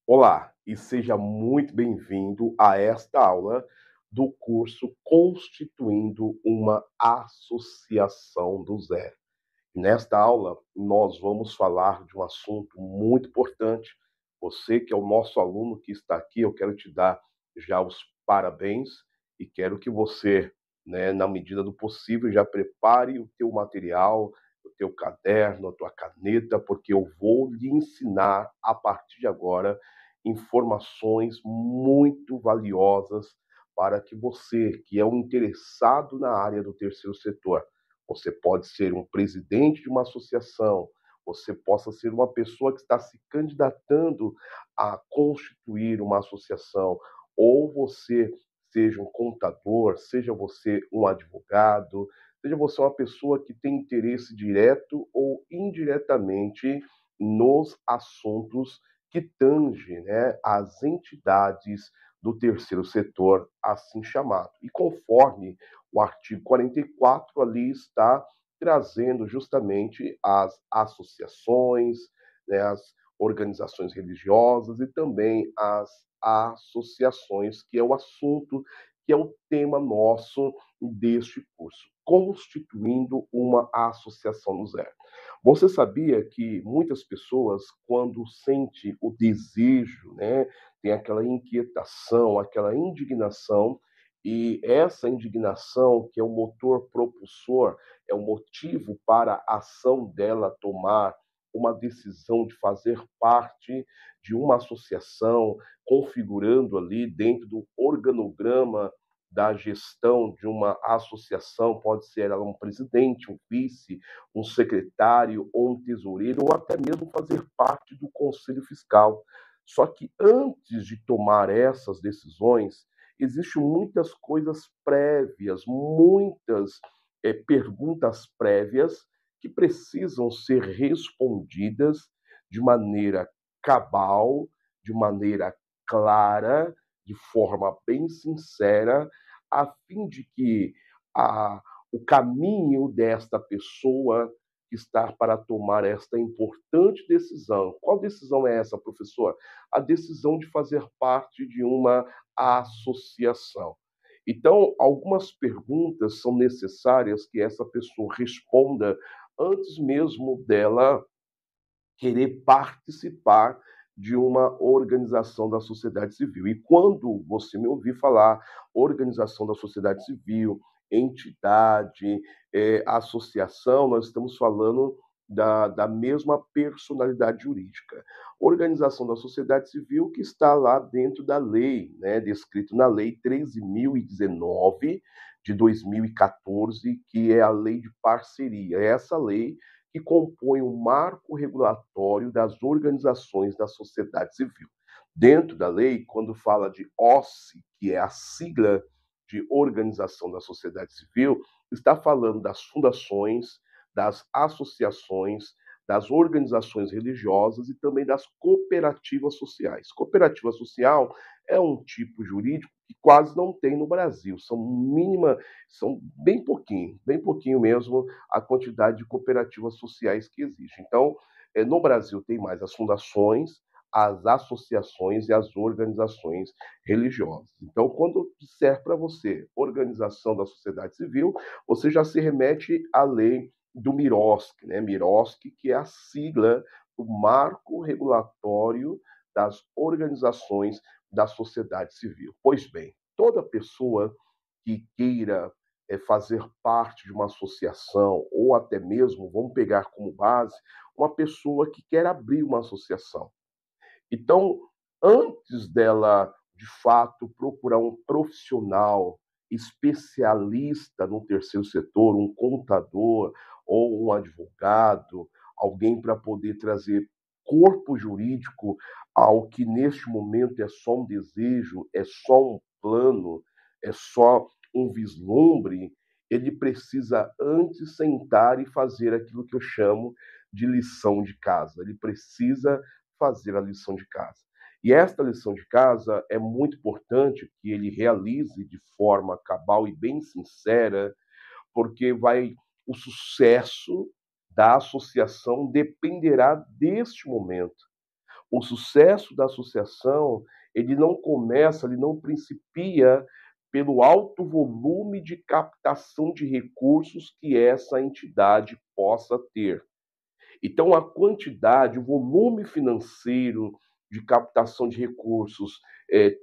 Olá e seja muito bem-vindo a esta aula do curso Constituindo uma Associação do Zero. Nesta aula, nós vamos falar de um assunto muito importante. Você que é o nosso aluno que está aqui, eu quero te dar já os parabéns e quero que você, na medida do possível, já prepare o teu material, o teu caderno, a tua caneta, porque eu vou lhe ensinar a partir de agora informações muito valiosas para que você, que é um interessado na área do terceiro setor, você pode ser um presidente de uma associação, você possa ser uma pessoa que está se candidatando a constituir uma associação, ou você seja um contador, seja você um advogado, seja você uma pessoa que tem interesse direto ou indiretamente nos assuntos que tangem, as entidades do terceiro setor, assim chamado. E conforme o artigo 44 ali está trazendo justamente as associações, as organizações religiosas e também as associações, que é o assunto, que é o tema nosso deste curso, constituindo uma associação do zero. Você sabia que muitas pessoas, quando sente o desejo, tem aquela inquietação, aquela indignação, e essa indignação, que é o motor propulsor, é o motivo para a ação dela tomar uma decisão de fazer parte de uma associação, configurando ali dentro do organograma da gestão de uma associação, pode ser ela um presidente, um vice, um secretário ou um tesoureiro, ou até mesmo fazer parte do conselho fiscal. Só que antes de tomar essas decisões, existem muitas coisas prévias, muitas perguntas prévias que precisam ser respondidas de maneira cabal, de maneira clara, de forma bem sincera, a fim de que a, o caminho desta pessoa que está para tomar esta importante decisão. Qual decisão é essa, professor? A decisão de fazer parte de uma associação. Então, algumas perguntas são necessárias que essa pessoa responda antes mesmo dela querer participar de uma organização da sociedade civil. E quando você me ouvir falar organização da sociedade civil, entidade, associação, nós estamos falando da mesma personalidade jurídica. Organização da sociedade civil que está lá dentro da lei, descrito na Lei 13.019 de 2014, que é a lei de parceria. É essa lei que compõe o marco regulatório das organizações da sociedade civil. Dentro da lei, quando fala de OSCE, que é a sigla de Organização da Sociedade Civil, está falando das fundações, das associações, das organizações religiosas e também das cooperativas sociais. Cooperativa social é um tipo jurídico que quase não tem no Brasil, são bem pouquinho mesmo a quantidade de cooperativas sociais que existe. Então, no Brasil tem mais as fundações, as associações e as organizações religiosas. Então, quando disser para você organização da sociedade civil, você já se remete à lei do Miroski, Miroski, que é a sigla do marco regulatório das organizações da sociedade civil. Pois bem, toda pessoa que queira fazer parte de uma associação, ou até mesmo, vamos pegar como base, uma pessoa que quer abrir uma associação. Então, antes dela, de fato, procurar um profissional especialista no terceiro setor, um contador ou um advogado, alguém para poder trazer corpo jurídico ao que neste momento é só um desejo, é só um plano, é só um vislumbre, ele precisa antes sentar e fazer aquilo que eu chamo de lição de casa. Ele precisa fazer a lição de casa. E esta lição de casa é muito importante que ele realize de forma cabal e bem sincera, porque o sucesso da associação dependerá deste momento. O sucesso da associação, ele não começa, ele não principia pelo alto volume de captação de recursos que essa entidade possa ter. Então, a quantidade, o volume financeiro de captação de recursos,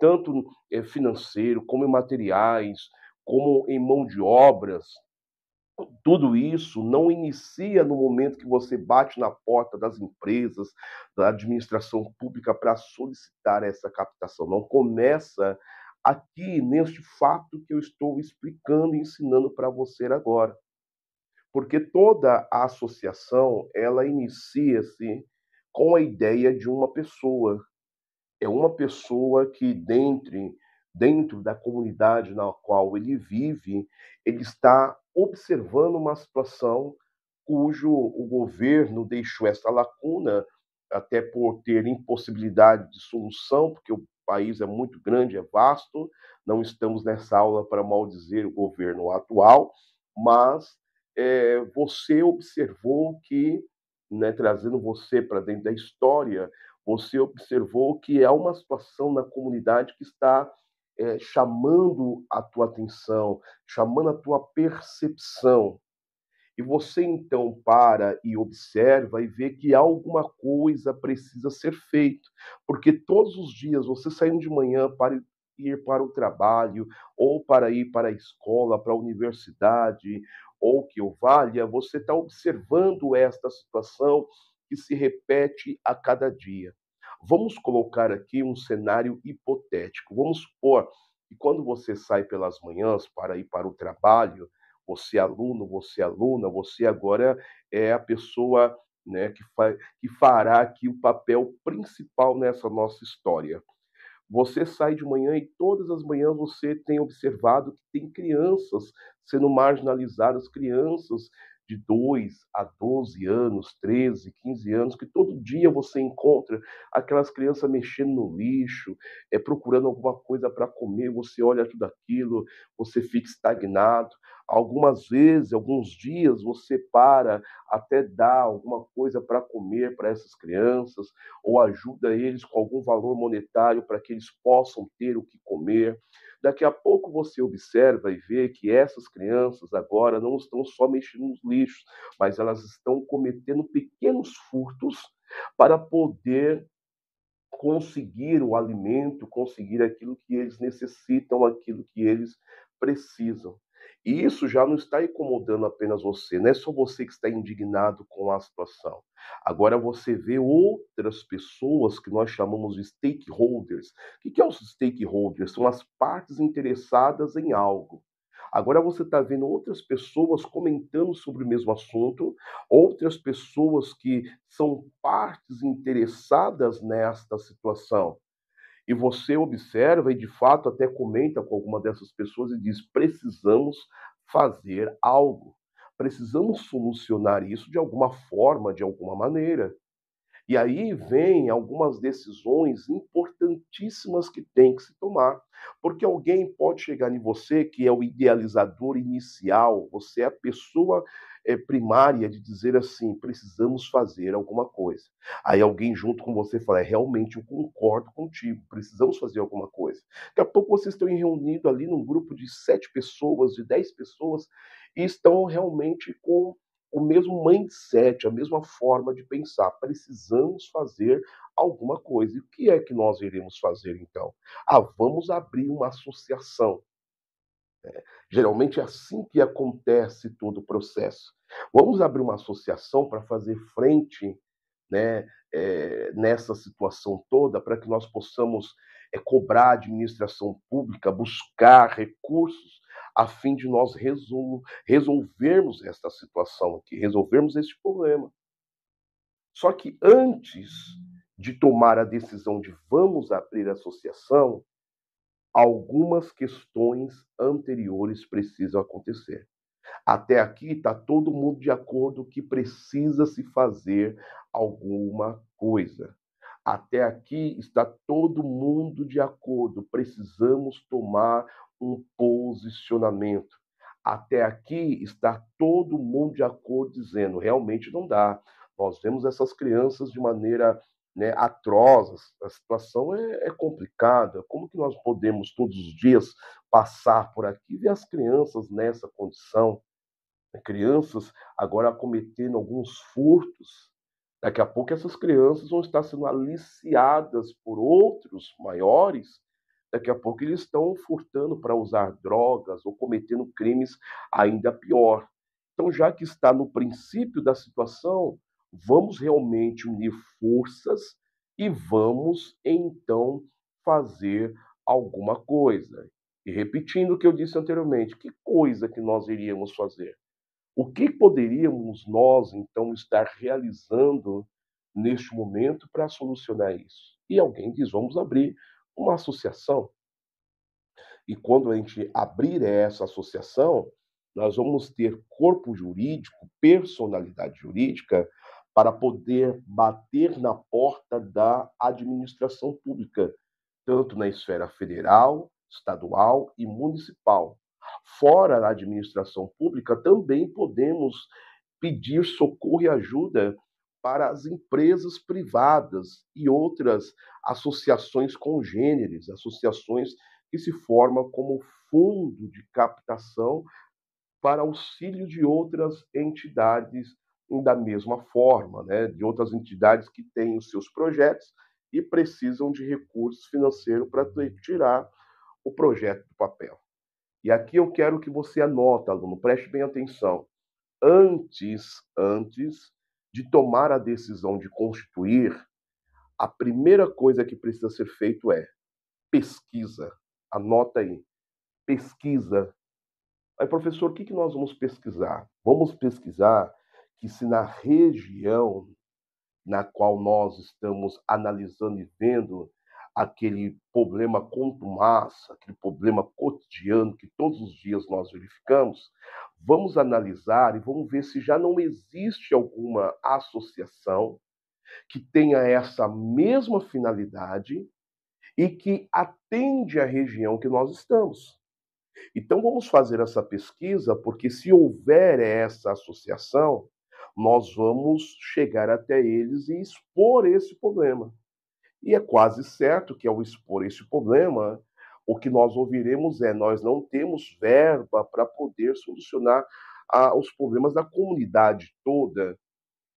tanto financeiro, como em materiais, como em mão de obras, tudo isso não inicia no momento que você bate na porta das empresas, da administração pública para solicitar essa captação. Não começa aqui neste fato que eu estou explicando e ensinando para você agora. Porque toda a associação, ela inicia-se com a ideia de uma pessoa. É uma pessoa que dentro da comunidade na qual ele vive, ele está observando uma situação cujo o governo deixou essa lacuna, até por ter impossibilidade de solução, porque o país é muito grande, é vasto, não estamos nessa aula para maldizer o governo atual, mas, você observou que, né, trazendo você para dentro da história, você observou que há uma situação na comunidade que está, chamando a tua atenção, chamando a tua percepção. E você então para e observa e vê que alguma coisa precisa ser feito, porque todos os dias você saindo de manhã para ir para o trabalho, ou para ir para a escola, para a universidade, ou que o valha, você está observando esta situação que se repete a cada dia. Vamos colocar aqui um cenário hipotético. Vamos supor que quando você sai pelas manhãs para ir para o trabalho, você é aluno, você é aluna, você agora é a pessoa, né, que fará aqui o papel principal nessa nossa história. Você sai de manhã e todas as manhãs você tem observado que tem crianças sendo marginalizadas, crianças de 2 a 12 anos, 13, 15 anos, que todo dia você encontra aquelas crianças mexendo no lixo, procurando alguma coisa para comer, você olha tudo aquilo, você fica estagnado. Algumas vezes, alguns dias, você para até dar alguma coisa para comer para essas crianças, ou ajuda eles com algum valor monetário para que eles possam ter o que comer. Daqui a pouco você observa e vê que essas crianças agora não estão só mexendo nos lixos, mas elas estão cometendo pequenos furtos para poder conseguir o alimento, conseguir aquilo que eles necessitam, aquilo que eles precisam. E isso já não está incomodando apenas você, não é só você que está indignado com a situação. Agora você vê outras pessoas que nós chamamos de stakeholders. O que é os stakeholders? São as partes interessadas em algo. Agora você está vendo outras pessoas comentando sobre o mesmo assunto, outras pessoas que são partes interessadas nesta situação. E você observa e de fato até comenta com alguma dessas pessoas e diz: precisamos fazer algo, precisamos solucionar isso de alguma forma, de alguma maneira. E aí vem algumas decisões importantíssimas que tem que se tomar, porque alguém pode chegar em você que é o idealizador inicial, você é a pessoa, primária de dizer assim: "Precisamos fazer alguma coisa". Aí alguém junto com você fala: realmente eu concordo contigo, precisamos fazer alguma coisa". Daqui a pouco vocês estão reunidos ali num grupo de 7 pessoas, de 10 pessoas, e estão realmente com o mesmo mindset, a mesma forma de pensar. Precisamos fazer alguma coisa. E o que é que nós iremos fazer então? Ah, vamos abrir uma associação. Geralmente é assim que acontece todo o processo. Vamos abrir uma associação para fazer frente, né, nessa situação toda, para que nós possamos cobrar a administração pública, buscar recursos a fim de nós resolvermos esta situação aqui, resolvermos este problema. Só que antes de tomar a decisão de vamos abrir a associação, algumas questões anteriores precisam acontecer. Até aqui está todo mundo de acordo que precisa se fazer alguma coisa. Até aqui está todo mundo de acordo, precisamos tomar um posicionamento. Até aqui está todo mundo de acordo dizendo, realmente não dá. Nós vemos essas crianças de maneira né, atroz, a situação é complicada. Como que nós podemos todos os dias passar por aqui e ver as crianças nessa condição, né, crianças agora cometendo alguns furtos. Daqui a pouco essas crianças vão estar sendo aliciadas por outros maiores, daqui a pouco eles estão furtando para usar drogas ou cometendo crimes ainda pior. Então, já que está no princípio da situação, vamos realmente unir forças e vamos então fazer alguma coisa. E repetindo o que eu disse anteriormente, que coisa que nós iríamos fazer? O que poderíamos nós, então, estar realizando neste momento para solucionar isso? E alguém diz: vamos abrir uma associação. E quando a gente abrir essa associação, nós vamos ter corpo jurídico, personalidade jurídica, para poder bater na porta da administração pública, tanto na esfera federal, estadual e municipal. Fora da administração pública, também podemos pedir socorro e ajuda para as empresas privadas e outras associações congêneres, associações que se formam como fundo de captação para auxílio de outras entidades da mesma forma, né, de outras entidades que têm os seus projetos e precisam de recursos financeiros para tirar o projeto do papel. E aqui eu quero que você anote, aluno, preste bem atenção. Antes de tomar a decisão de constituir, a primeira coisa que precisa ser feito é pesquisa. Anota aí, pesquisa. Aí, professor, o que nós vamos pesquisar? Vamos pesquisar que se na região na qual nós estamos analisando e vendo aquele problema contumaz, aquele problema cotidiano que todos os dias nós verificamos, vamos analisar e vamos ver se já não existe alguma associação que tenha essa mesma finalidade e que atende à região que nós estamos. Então vamos fazer essa pesquisa, porque se houver essa associação, nós vamos chegar até eles e expor esse problema. E é quase certo que ao expor esse problema, o que nós ouviremos é: nós não temos verba para poder solucionar os problemas da comunidade toda.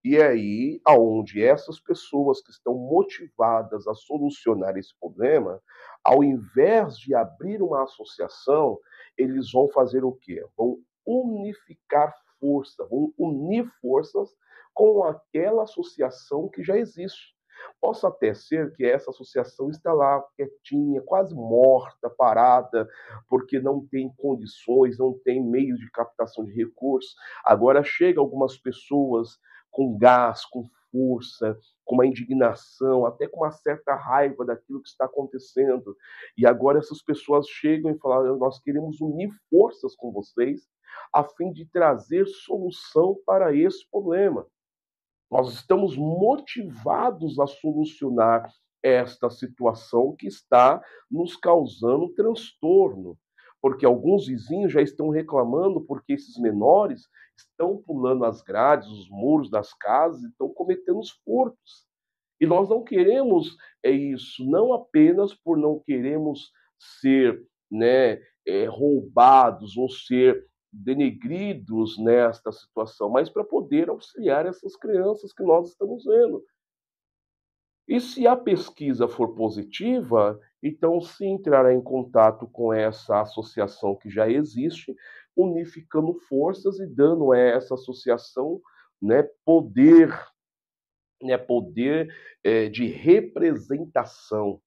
E é aí aonde essas pessoas que estão motivadas a solucionar esse problema, ao invés de abrir uma associação, eles vão fazer o quê? Vão unificar força, vão unir forças com aquela associação que já existe. Possa até ser que essa associação está lá quietinha, quase morta, parada, porque não tem condições, não tem meios de captação de recursos. Agora chega algumas pessoas com gás, com força, com uma indignação, até com uma certa raiva daquilo que está acontecendo. E agora essas pessoas chegam e falam: nós queremos unir forças com vocês a fim de trazer solução para esse problema. Nós estamos motivados a solucionar esta situação que está nos causando transtorno, porque alguns vizinhos já estão reclamando porque esses menores estão pulando as grades, os muros das casas, e estão cometendo os furtos. E nós não queremos isso, não apenas por não queremos ser, né, roubados ou ser denegridos nesta situação, mas para poder auxiliar essas crianças que nós estamos vendo. E se a pesquisa for positiva, então se entrará em contato com essa associação que já existe, unificando forças e dando a essa associação, né, poder de representação.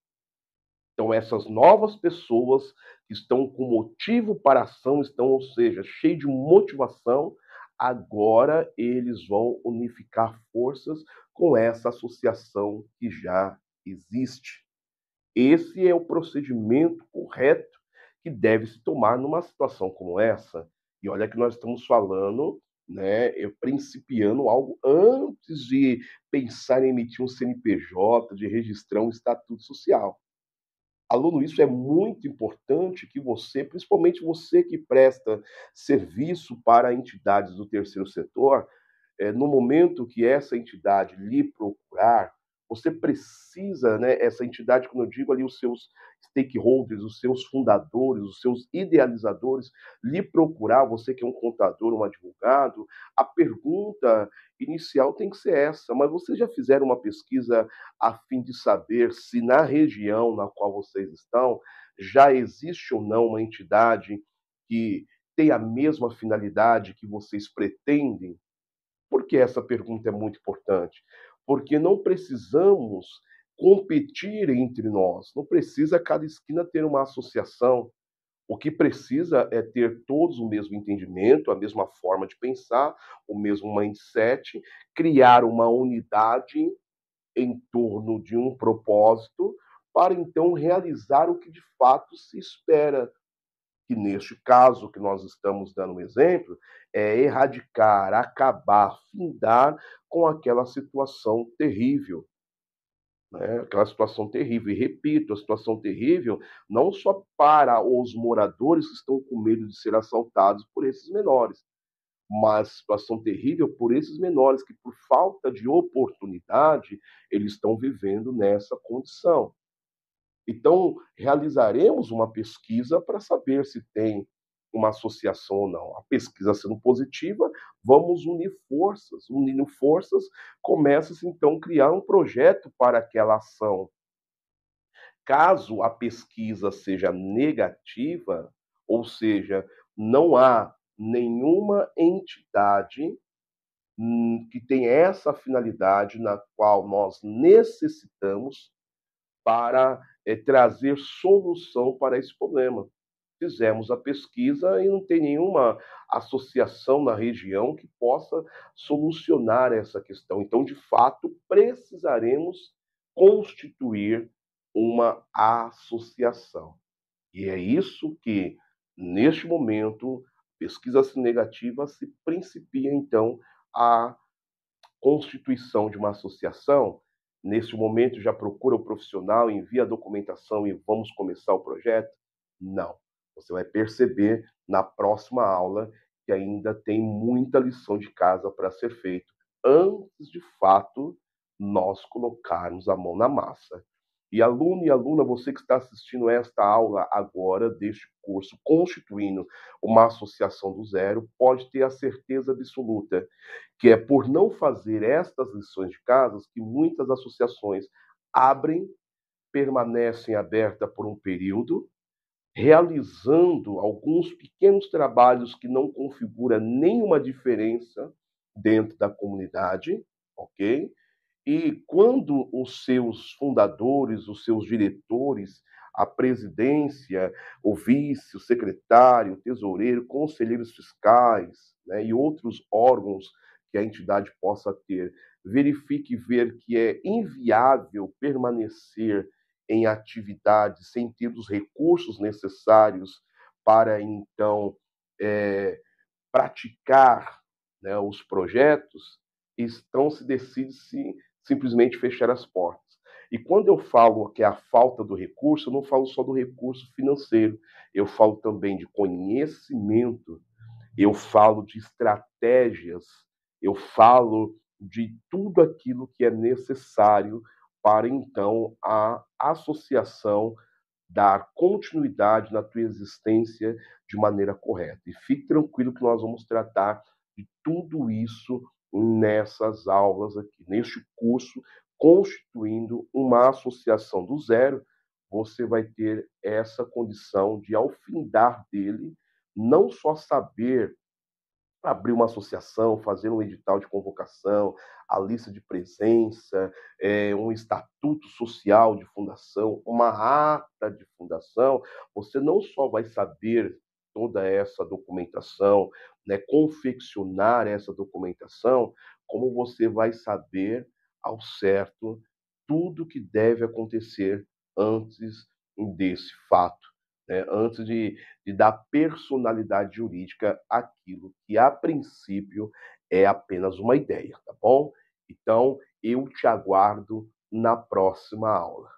Então, essas novas pessoas que estão com motivo para a ação, estão, ou seja, cheios de motivação, agora eles vão unificar forças com essa associação que já existe. Esse é o procedimento correto que deve se tomar numa situação como essa. E olha que nós estamos falando, né, principiando algo antes de pensar em emitir um CNPJ, de registrar um estatuto social. Aluno, isso é muito importante que você, principalmente você que presta serviço para entidades do terceiro setor, no momento que essa entidade lhe procurar, Você precisa, né, essa entidade, quando eu digo ali os seus stakeholders, os seus fundadores, os seus idealizadores, lhe procurar, você que é um contador, um advogado, a pergunta inicial tem que ser essa, mas vocês já fizeram uma pesquisa a fim de saber se na região na qual vocês estão já existe ou não uma entidade que tem a mesma finalidade que vocês pretendem? Por que essa pergunta é muito importante? Porque não precisamos competir entre nós, não precisa cada esquina ter uma associação. O que precisa é ter todos o mesmo entendimento, a mesma forma de pensar, o mesmo mindset, criar uma unidade em torno de um propósito, para então realizar o que de fato se espera, que neste caso que nós estamos dando um exemplo, é erradicar, acabar, findar com aquela situação terrível, né? Aquela situação terrível. E repito, a situação terrível não só para os moradores que estão com medo de ser assaltados por esses menores, mas situação terrível por esses menores que, por falta de oportunidade, eles estão vivendo nessa condição. Então, realizaremos uma pesquisa para saber se tem uma associação ou não. A pesquisa sendo positiva, vamos unir forças. Unindo forças, começa-se então a criar um projeto para aquela ação. Caso a pesquisa seja negativa, ou seja, não há nenhuma entidade que tem essa finalidade na qual nós necessitamos para trazer solução para esse problema. Fizemos a pesquisa e não tem nenhuma associação na região que possa solucionar essa questão. Então, de fato, precisaremos constituir uma associação. E é isso que, neste momento, pesquisa negativa se principia, então, a constituição de uma associação, nesse momento já procura o profissional, envia a documentação e vamos começar o projeto? Não. Você vai perceber na próxima aula que ainda tem muita lição de casa para ser feito antes de fato nós colocarmos a mão na massa. E aluno e aluna, você que está assistindo esta aula agora deste curso Constituindo uma Associação do Zero, pode ter a certeza absoluta que é por não fazer estas lições de casa que muitas associações abrem, permanecem abertas por um período, realizando alguns pequenos trabalhos que não configuram nenhuma diferença dentro da comunidade, ok? E quando os seus fundadores, os seus diretores, a presidência, o vice, o secretário, o tesoureiro, conselheiros fiscais, né, e outros órgãos que a entidade possa ter, verifique ver que é inviável permanecer em atividade sem ter os recursos necessários para então é, praticar, né, os projetos, então se decide se simplesmente fechar as portas. E quando eu falo que é a falta do recurso, eu não falo só do recurso financeiro, eu falo também de conhecimento, eu falo de estratégias, eu falo de tudo aquilo que é necessário para então a associação dar continuidade na tua existência de maneira correta. E fique tranquilo que nós vamos tratar de tudo isso nessas aulas aqui, neste curso, constituindo uma associação do zero, você vai ter essa condição de, ao findar dele, não só saber abrir uma associação, fazer um edital de convocação, a lista de presença, um estatuto social de fundação, uma ata de fundação, você não só vai saber toda essa documentação, né, confeccionar essa documentação, como você vai saber ao certo tudo que deve acontecer antes desse fato, né, antes de dar personalidade jurídica àquilo que, a princípio, é apenas uma ideia, tá bom? Então, eu te aguardo na próxima aula.